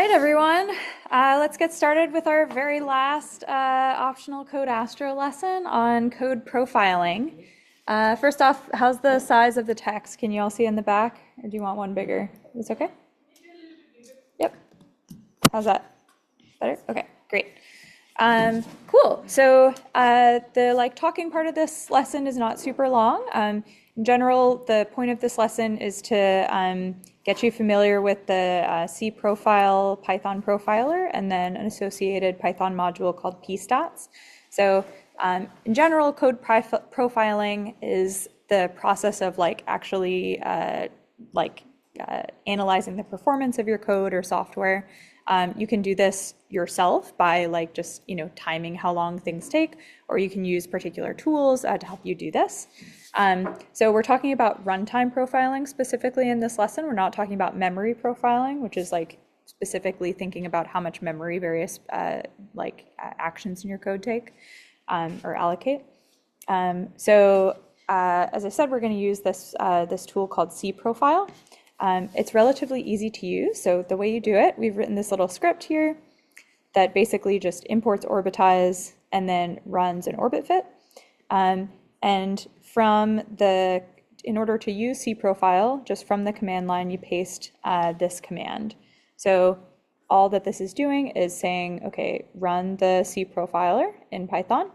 right, everyone. Let's get started with our very last optional Code Astro lesson on code profiling. First off, how's the size of the text? Can you all see in the back, or do you want one bigger? Is this okay? Yep. How's that? Better? Okay, great. Cool. So the talking part of this lesson is not super long. In general, the point of this lesson is to get you familiar with the C profile Python profiler and then an associated Python module called pstats. So in general, code profiling is the process of actually analyzing the performance of your code or software. You can do this yourself by just timing how long things take, or you can use particular tools to help you do this. So we're talking about runtime profiling specifically in this lesson. We're not talking about memory profiling, which is specifically thinking about how much memory various actions in your code take or allocate. So as I said, we're going to use this tool called C profile. It's relatively easy to use. So the way you do it, we've written this little script here that basically just imports orbitize and then runs an orbit fit. And in order to use C profile, just from the command line, you paste this command. So all that this is doing is saying, okay, run the C profiler in Python.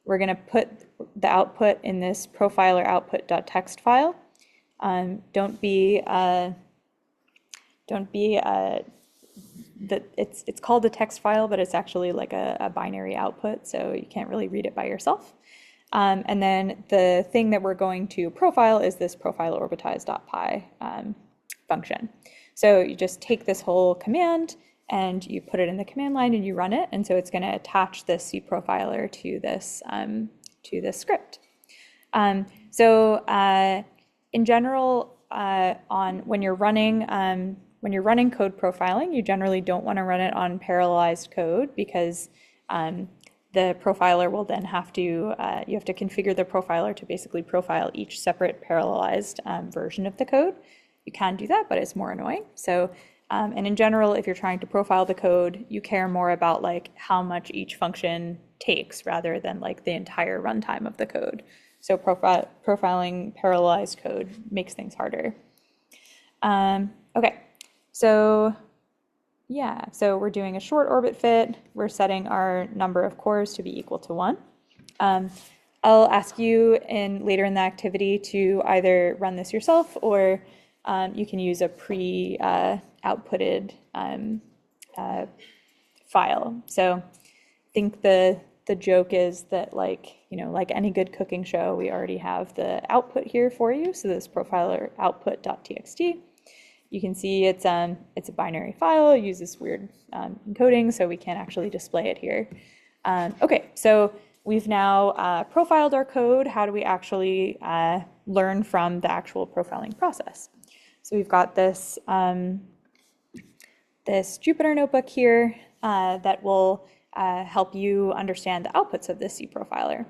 We're going to put the output in this profiler output.txt file. It's called a text file, but it's actually like a binary output, so you can't really read it by yourself. And then the thing that we're going to profile is this profile orbitize.py function. So you just take this whole command and you put it in the command line and you run it, and so it's going to attach this C profiler to this script. In general, when you're running code profiling, you generally don't want to run it on parallelized code because the profiler will then you have to configure the profiler to basically profile each separate parallelized version of the code. You can do that, but it's more annoying. So, and in general, if you're trying to profile the code, you care more about how much each function takes rather than the entire runtime of the code. So profiling parallelized code makes things harder. Okay, so yeah, so we're doing a short orbit fit. We're setting our number of cores to be equal to 1. I'll ask you later in the activity to either run this yourself or you can use a pre-outputted file. So I think the joke is that like any good cooking show, we already have the output here for you. So this profiler output.txt. You can see it's a binary file. It uses weird encoding, so we can't actually display it here. Okay, so we've now profiled our code. How do we actually learn from the actual profiling process? So we've got this this Jupyter notebook here that will help you understand the outputs of this C profiler.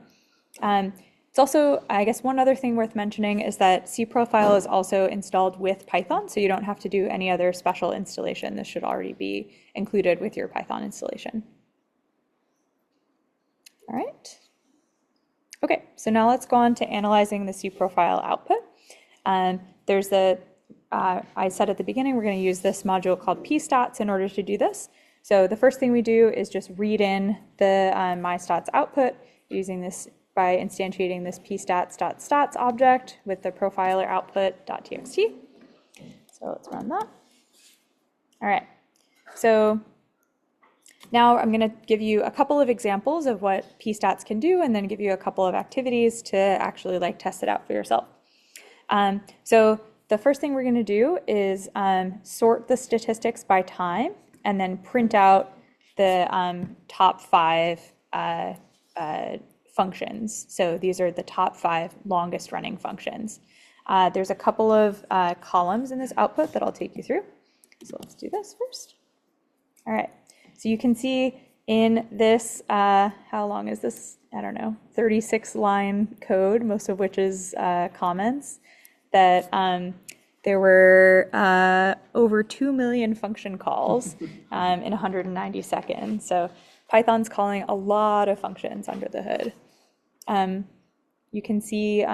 It's also, I guess one other thing worth mentioning is that C profile is also installed with Python, so you don't have to do any other special installation. This should already be included with your Python installation. All right. Okay, so now let's go on to analyzing the C profile output. I said at the beginning, we're going to use this module called pstats in order to do this. So the first thing we do is just read in the mystats output using this by instantiating this pstats.stats object with the profiler output.txt. So let's run that. All right. So now I'm going to give you a couple of examples of what pstats can do and then give you a couple of activities to actually test it out for yourself. So the first thing we're going to do is sort the statistics by time and then print out the top 5 functions. So these are the top 5 longest running functions. There's a couple of columns in this output that I'll take you through. So let's do this first. All right. So you can see in this, how long is this? I don't know, 36 line code, most of which is comments, that There were over 2 million function calls in 190 seconds. So Python's calling a lot of functions under the hood. You can see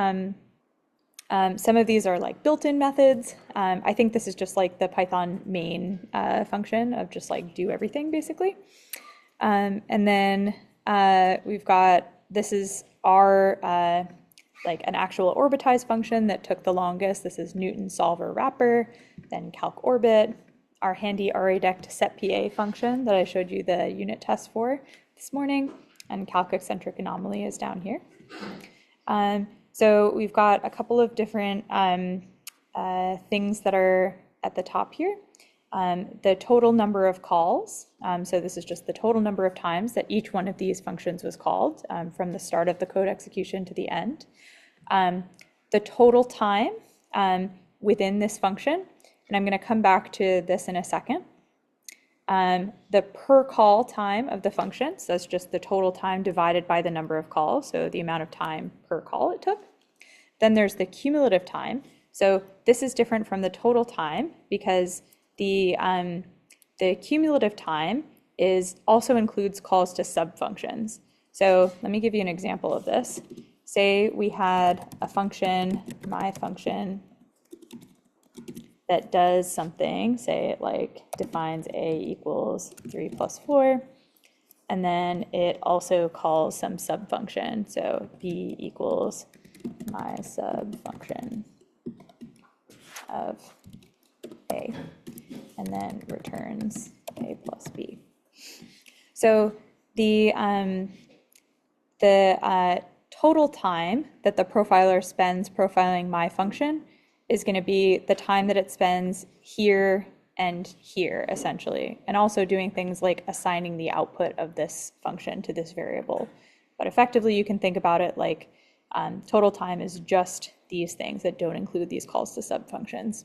some of these are like built-in methods. I think this is just like the Python main function of just like do everything basically. And then we've got, this is our like an actual orbitize function that took the longest. This is Newton solver wrapper, then calc orbit, our handy array-dect setPA function that I showed you the unit test for this morning, and calc eccentric anomaly is down here. So we've got a couple of different things that are at the top here. The total number of calls, so this is just the total number of times that each one of these functions was called from the start of the code execution to the end. The total time within this function, and I'm going to come back to this in a second. The per call time of the function, so that's just the total time divided by the number of calls, so the amount of time per call it took. Then there's the cumulative time. So this is different from the total time because the cumulative time also includes calls to subfunctions. So let me give you an example of this. Say we had a function, my function, that does something, say it like defines a equals 3 plus 4, and then it also calls some subfunction, so b equals my subfunction of a, and then returns a plus b. So the total time that the profiler spends profiling my function is going to be the time that it spends here and here, essentially, and also doing things like assigning the output of this function to this variable. But effectively, you can think about it like total time is just these things that don't include these calls to subfunctions.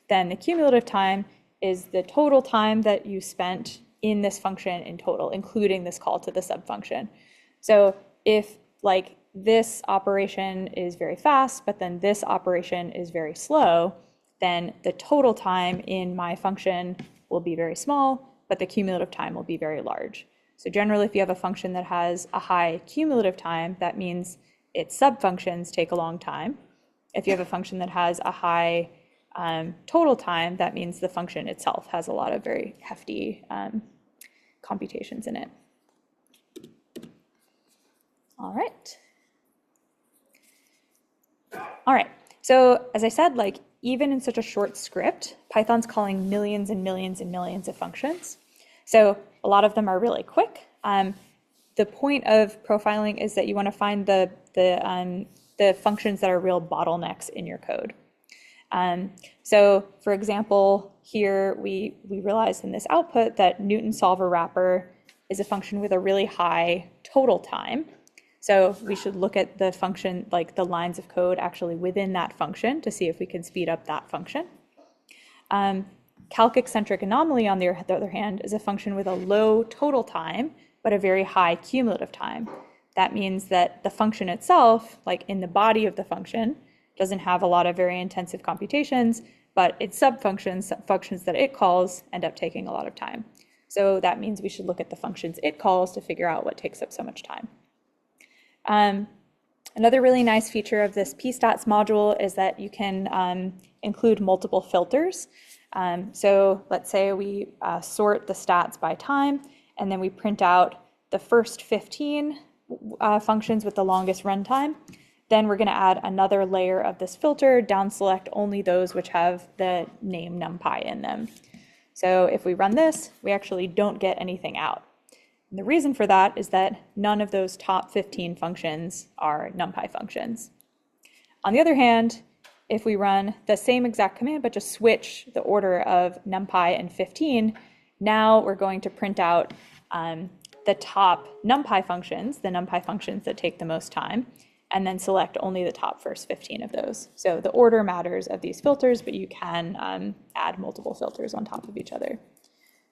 Then the cumulative time is the total time that you spent in this function in total, including this call to the subfunction. So if like this operation is very fast, but then this operation is very slow, then the total time in my function will be very small, but the cumulative time will be very large. So generally, if you have a function that has a high cumulative time, that means its subfunctions take a long time. If you have a function that has a high total time, that means the function itself has a lot of very hefty computations in it. All right. All right, so as I said, like even in such a short script, Python's calling millions and millions and millions of functions. So a lot of them are really quick. The point of profiling is that you want to find the functions that are real bottlenecks in your code. So for example, here we realized in this output that Newton solver wrapper is a function with a really high total time. So we should look at the function, like the lines of code actually within that function to see if we can speed up that function. Calc eccentric anomaly, on the other hand, is a function with a low total time, but a very high cumulative time. That means that the function itself, like in the body of the function, doesn't have a lot of very intensive computations, but its subfunctions, functions that it calls, end up taking a lot of time. So that means we should look at the functions it calls to figure out what takes up so much time. Another really nice feature of this pstats module is that you can include multiple filters. So let's say we sort the stats by time, and then we print out the first 15 functions with the longest runtime. Then we're going to add another layer of this filter, down select only those which have the name numpy in them. So if we run this, we actually don't get anything out. And the reason for that is that none of those top 15 functions are numpy functions. On the other hand, if we run the same exact command, but just switch the order of numpy and 15, now we're going to print out the top numpy functions, the numpy functions that take the most time, and then select only the top first 15 of those. So the order matters of these filters, but you can add multiple filters on top of each other.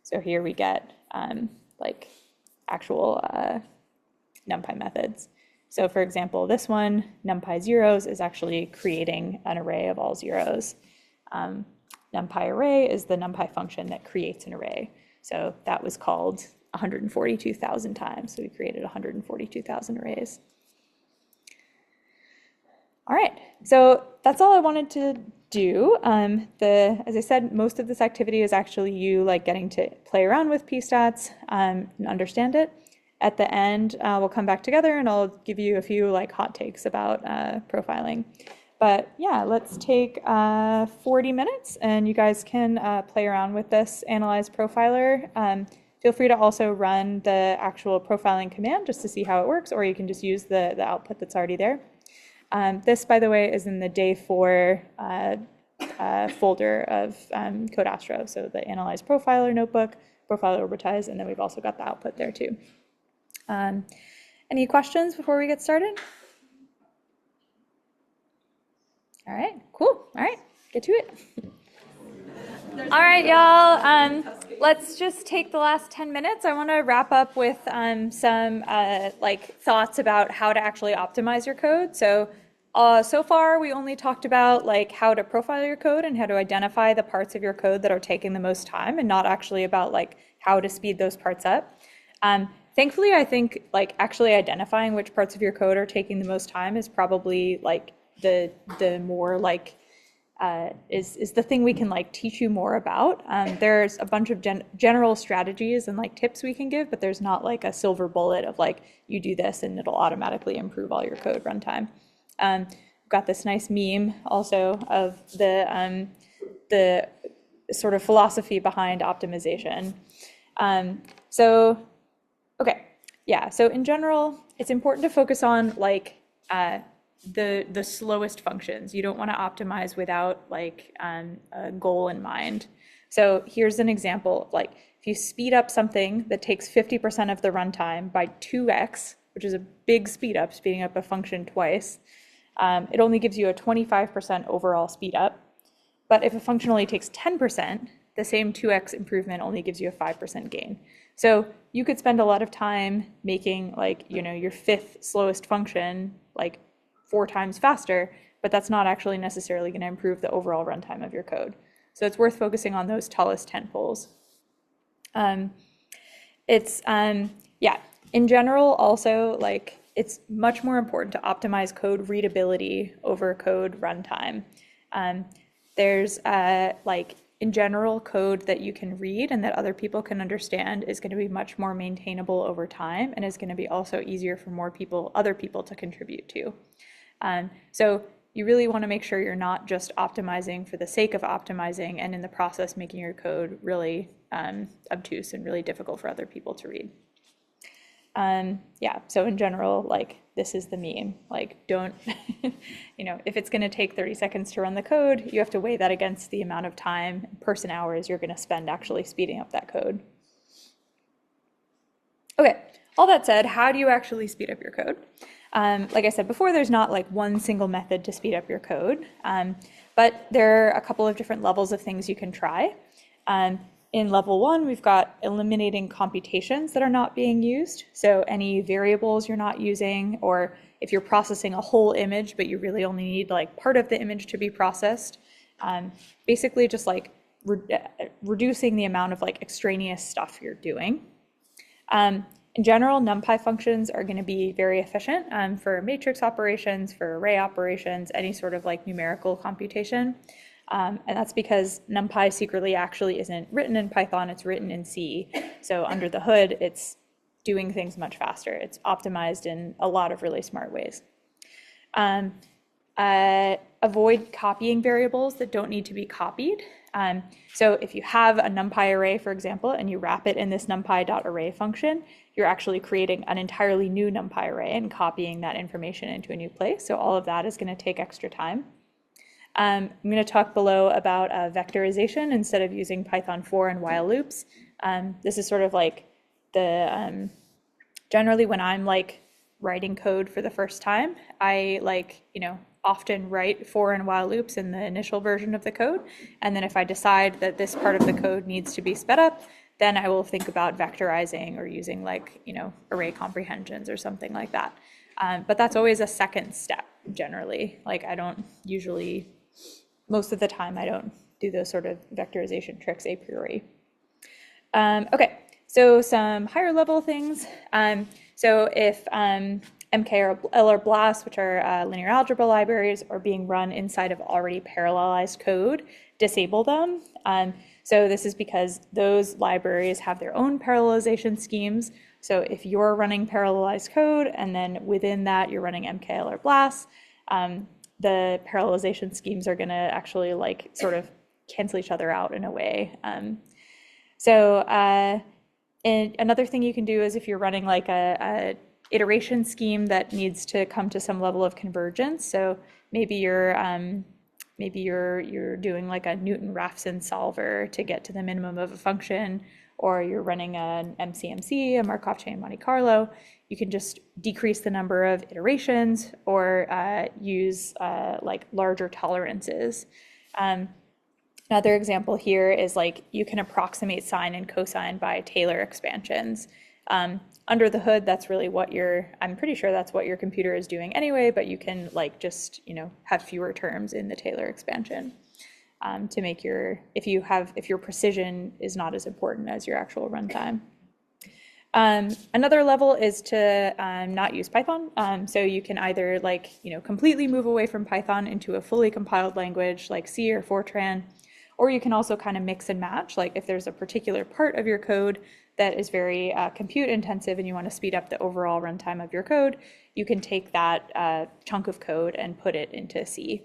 So here we get like actual numpy methods. So for example, this one, numpy zeros, is actually creating an array of all zeros. NumPy array is the NumPy function that creates an array. So that was called 142,000 times. So we created 142,000 arrays. All right, so that's all I wanted to do. As I said, most of this activity is actually you like getting to play around with pstats and understand it. At the end, we'll come back together and I'll give you a few like hot takes about profiling. But yeah, let's take 40 minutes and you guys can play around with this analyze profiler. Feel free to also run the actual profiling command just to see how it works, or you can just use the output that's already there. This, by the way, is in the day 4 folder of Code Astro. So the Analyze Profiler notebook, Profiler Orbitize, and then we've also got the output there too. Any questions before we get started? All right, cool. All right, get to it. All right, y'all. Let's just take the last 10 minutes. I want to wrap up with some like thoughts about how to actually optimize your code. So far we only talked about like how to profile your code and how to identify the parts of your code that are taking the most time, and not actually about like how to speed those parts up. Thankfully, I think like actually identifying which parts of your code are taking the most time is probably like the more like is the thing we can like teach you more about. There's a bunch of general strategies and like tips we can give, but there's not like a silver bullet of like you do this and it'll automatically improve all your code runtime. Got this nice meme also of the sort of philosophy behind optimization. Okay, yeah. So in general, it's important to focus on like the slowest functions. You don't want to optimize without like a goal in mind. So here's an example of like if you speed up something that takes 50% of the runtime by 2x, which is a big speed up, speeding up a function twice, it only gives you a 25% overall speed up. But if a function only takes 10%, the same 2x improvement only gives you a 5% gain. So you could spend a lot of time making like, you know, your 5th slowest function like 4 times faster, but that's not actually necessarily going to improve the overall runtime of your code. So it's worth focusing on those tallest tentpoles. In general, also like it's much more important to optimize code readability over code runtime. There's like in general, code that you can read and that other people can understand is going to be much more maintainable over time, and is going to be also easier for other people to contribute to. So you really want to make sure you're not just optimizing for the sake of optimizing and in the process making your code really obtuse and really difficult for other people to read. So in general, like this is the meme, like don't, you know, if it's going to take 30 seconds to run the code, you have to weigh that against the amount of time, person hours you're going to spend actually speeding up that code. Okay, all that said, how do you actually speed up your code? Like I said before, there's not like one single method to speed up your code, but there are a couple of different levels of things you can try. In level 1, we've got eliminating computations that are not being used. So any variables you're not using, or if you're processing a whole image, but you really only need like part of the image to be processed. Basically just like reducing the amount of like extraneous stuff you're doing. In general, NumPy functions are going to be very efficient for matrix operations, for array operations, any sort of like numerical computation. And that's because NumPy secretly actually isn't written in Python, it's written in C. So under the hood, it's doing things much faster. It's optimized in a lot of really smart ways. Avoid copying variables that don't need to be copied. So if you have a NumPy array, for example, and you wrap it in this numpy.array function, you're actually creating an entirely new NumPy array and copying that information into a new place. So all of that is going to take extra time. I'm going to talk below about vectorization instead of using Python for and while loops. This is sort of like the, generally when I'm like writing code for the first time, I like, you know, often write for and while loops in the initial version of the code. And then if I decide that this part of the code needs to be sped up, then I will think about vectorizing or using like, you know, array comprehensions or something like that. But that's always a second step generally. Like I don't usually most of the time I don't do those sort of vectorization tricks a priori. Okay, so some higher level things. So if MKL or BLAST, which are linear algebra libraries, are being run inside of already parallelized code, disable them. So this is because those libraries have their own parallelization schemes. So if you're running parallelized code and then within that you're running MKL or BLAST, the parallelization schemes are going to actually like sort of cancel each other out in a way. And another thing you can do is if you're running like a iteration scheme that needs to come to some level of convergence. So maybe you're doing like a Newton-Raphson solver to get to the minimum of a function, or you're running an MCMC, a Markov chain Monte Carlo. You can just decrease the number of iterations or use like larger tolerances. Another example here is like you can approximate sine and cosine by Taylor expansions. Under the hood, that's really what I'm pretty sure that's what your computer is doing anyway, but you can like just, have fewer terms in the Taylor expansion to make if your precision is not as important as your actual runtime. Another level is to not use Python. So you can either completely move away from Python into a fully compiled language like C or Fortran, or you can also kind of mix and match. Like if there's a particular part of your code that is very compute intensive and you want to speed up the overall runtime of your code, you can take that chunk of code and put it into C.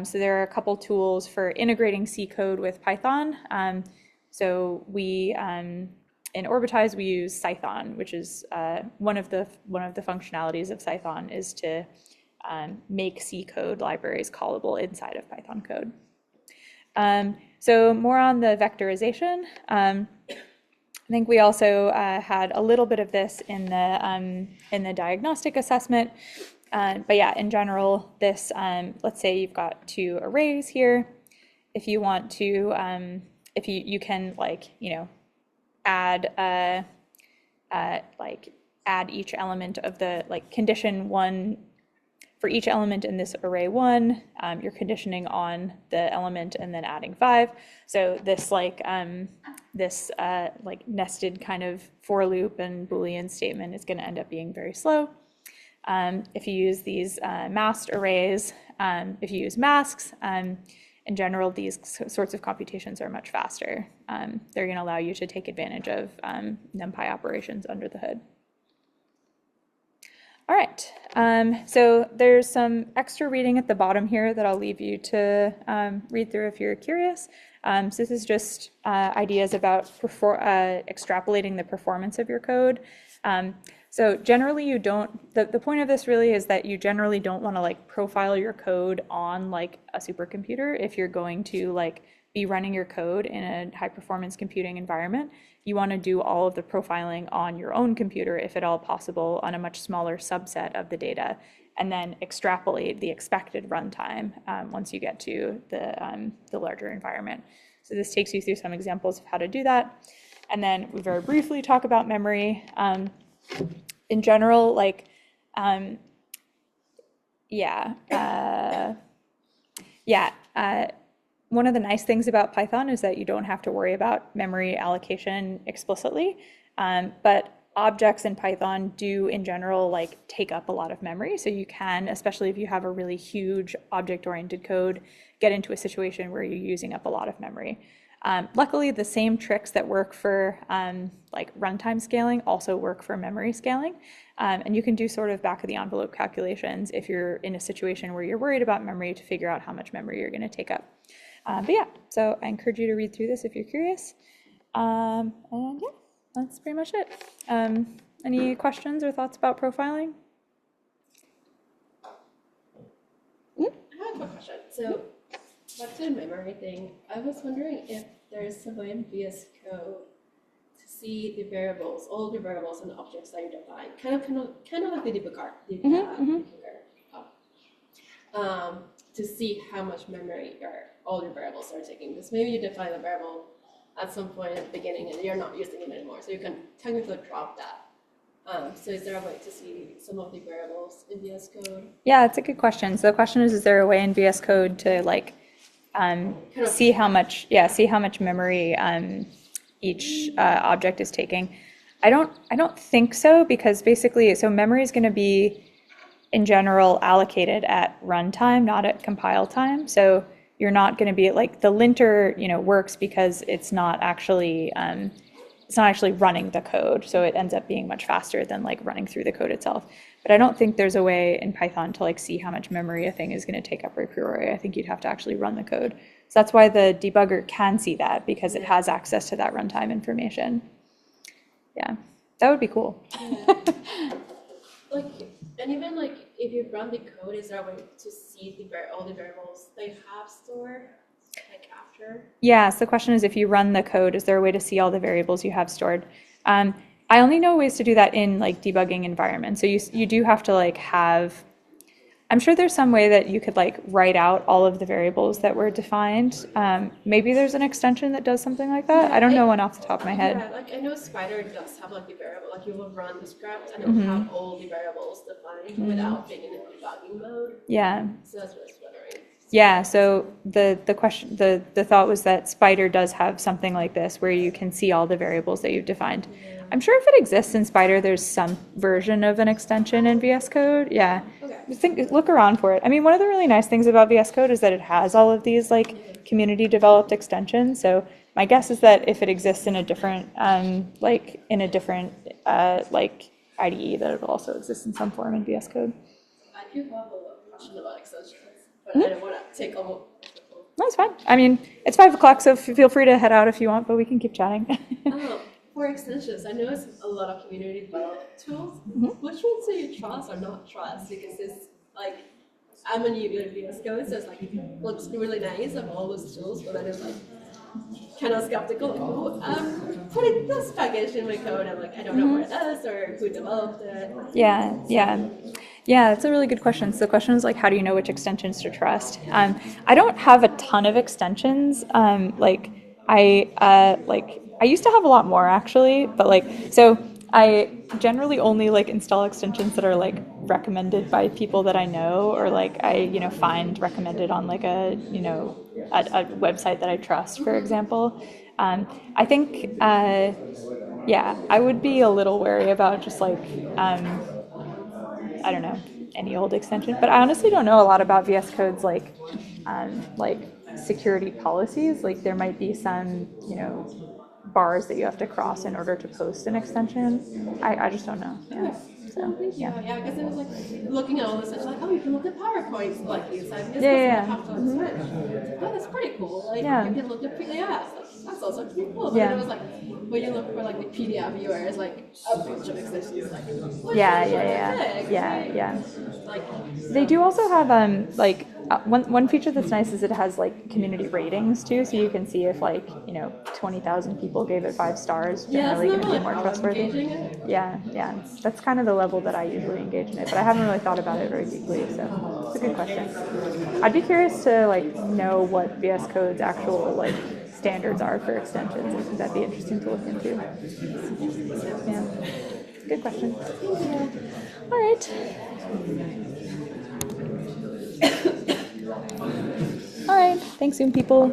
So there are a couple tools for integrating C code with Python. So we in Orbitize, we use Cython, which is one of the functionalities of Cython is to make C code libraries callable inside of Python code. So more on the vectorization. I think we also had a little bit of this in the diagnostic assessment. But yeah, in general, this let's say you've got two arrays here. If you want to, if you can add add each element of the condition one for each element in this array 1, you're conditioning on the element and then adding 5. So this nested kind of for loop and Boolean statement is going to end up being very slow. If you use these masked arrays, if you use masks, in general, these sorts of computations are much faster. They're going to allow you to take advantage of NumPy operations under the hood. All right, so there's some extra reading at the bottom here that I'll leave you to read through if you're curious. So this is just ideas about extrapolating the performance of your code. So generally the point of this really is that you generally don't want to profile your code on a supercomputer if you're going to be running your code in a high performance computing environment. You want to do all of the profiling on your own computer, if at all possible, on a much smaller subset of the data, and then extrapolate the expected runtime once you get to the larger environment. So this takes you through some examples of how to do that. And then we very briefly talk about memory. In general, one of the nice things about Python is that you don't have to worry about memory allocation explicitly, but objects in Python do in general take up a lot of memory. So you can, especially if you have a really huge object-oriented code, get into a situation where you're using up a lot of memory. Luckily, the same tricks that work for runtime scaling also work for memory scaling. And you can do sort of back of the envelope calculations if you're in a situation where you're worried about memory to figure out how much memory you're going to take up. But yeah, so I encourage you to read through this if you're curious. And yeah, that's pretty much it. Any questions or thoughts about profiling? I have a question. So back to the memory thing, I was wondering if there's a way in VS Code to see the variables, all the variables and the objects that you define, kind of like the debugger, to see how much memory all your variables are taking. Because maybe you define a variable at some point at the beginning and you're not using it anymore, so you can technically drop that. So is there a way to see some of the variables in VS Code? Yeah, it's a good question. So the question is there a way in VS Code to see how much memory each object is taking. I don't think so, because basically, so memory is going to be in general allocated at runtime, not at compile time. So you're not going to be like the linter, works because it's not actually running the code. So it ends up being much faster than like running through the code itself. But I don't think there's a way in Python to like see how much memory a thing is going to take up a priori. I think you'd have to actually run the code. So that's why the debugger can see that, because it has access to that runtime information. Yeah, that would be cool. Yeah. And even like if you run the code, is there a way to see all the variables they have stored like after? Yeah, so the question is, if you run the code, is there a way to see all the variables you have stored? I only know ways to do that in like debugging environments. So you do have to like have, I'm sure there's some way that you could like write out all of the variables that were defined. Maybe there's an extension that does something like that. Yeah, I don't know one off the top of my head. Yeah, like I know Spider does have like the variable, like you will run the script and it will have all the variables defined without being in a debugging mode. Yeah. So that's what I was wondering. Yeah, so the thought was that Spider does have something like this where you can see all the variables that you've defined. Yeah. I'm sure if it exists in Spider, there's some version of an extension in VS Code. Yeah. Okay. Look around for it. I mean, one of the really nice things about VS Code is that it has all of these like community developed extensions. So my guess is that if it exists in a different like IDE, that it'll also exist in some form in VS Code. I do have a question about extensions, but I don't want to take all. No, it's fine. I mean, it's 5 o'clock, so feel free to head out if you want, but we can keep chatting. For extensions, I noticed a lot of community developed tools. Which ones do you trust or not trust? Because it's like, I'm a newbie in VS Code, so it's like, looks really nice of all those tools, but then it's like, kind of skeptical. Like, oh, I'm putting this package in my code, and like, I don't know what it is or who developed it. Yeah, that's a really good question. So the question is like, how do you know which extensions to trust? I don't have a ton of extensions. I used to have a lot more actually, but so I generally only like install extensions that are like recommended by people that I know, or like I find recommended on like a website that I trust, for example. I think I would be a little wary about just like I don't know, any old extension, but I honestly don't know a lot about VS Code's like security policies. Like there might be some bars that you have to cross in order to post an extension. I just don't know. Yeah. So Yeah, because it was like looking at all this, it's like, oh, you can look at PowerPoints like this. I guess have to switch. Oh, that's pretty cool. Like you can look at PDFs. Like, that's also pretty cool. But then it was like when you look for like the PDF viewer, it's like a bunch of extensions. Like Like they do also have one feature that's nice is it has like community ratings too, so you can see if 20,000 people gave it 5 stars. Generally going to be more trustworthy. Yeah, that's kind of the level that I usually engage in it, but I haven't really thought about it very deeply, so it's a good question. I'd be curious to know what VS Code's actual standards are for extensions. I think that'd be interesting to look into. Yeah, good question. All right. All right, thanks, Zoom people.